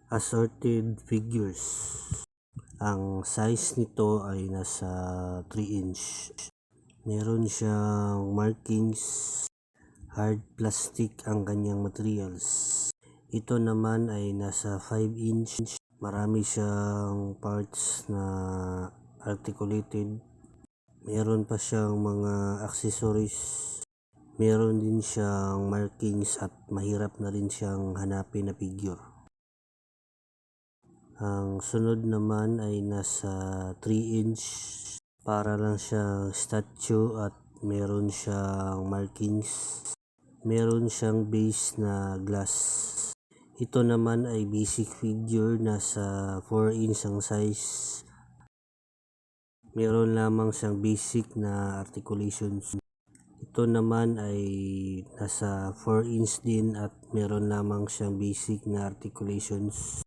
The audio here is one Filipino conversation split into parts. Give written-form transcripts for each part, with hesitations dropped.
assorted figures. Ang size nito ay nasa 3 inch. Meron siyang markings, hard plastic ang kanyang materials. Ito naman ay nasa 5 inch. Marami siyang parts na articulated. Meron pa siyang mga accessories. Meron din siyang markings at mahirap na rin siyang hanapin na figure. Ang sunod naman ay nasa 3 inch. Para lang siyang statue at meron siyang markings. Meron siyang base na glass. Ito naman ay basic figure, nasa 4 inch ang size. Meron lamang siyang basic na articulations. Ito naman ay nasa 4 inch din at meron lamang siyang basic na articulations.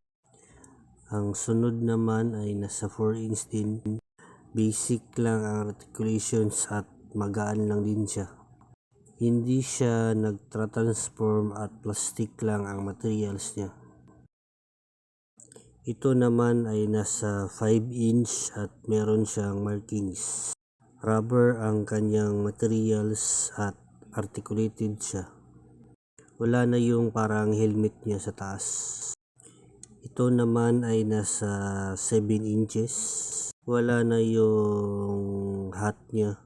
Ang sunod naman ay nasa 4 inch din. Basic lang ang articulations at magaan lang din siya. Hindi siya nagtra-transform at plastic lang ang materials niya. Ito naman ay nasa 5 inch at meron siyang markings. Rubber ang kanyang materials at articulated siya. Wala na yung parang helmet niya sa taas. Ito naman ay nasa 7 inches. Wala na yung hat niya.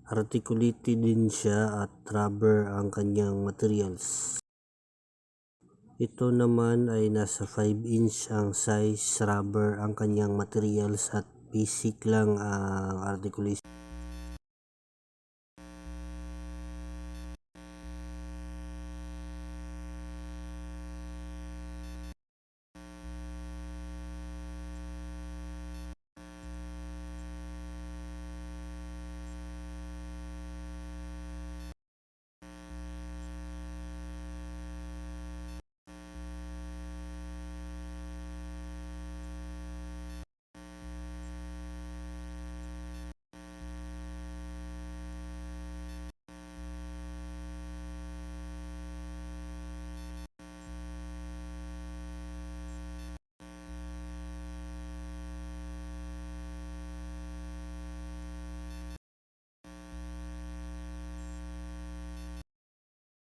Articulated din siya at rubber ang kanyang materials. Ito naman ay nasa 5 inch ang size, rubber ang kanyang materials at basic lang ang articulation.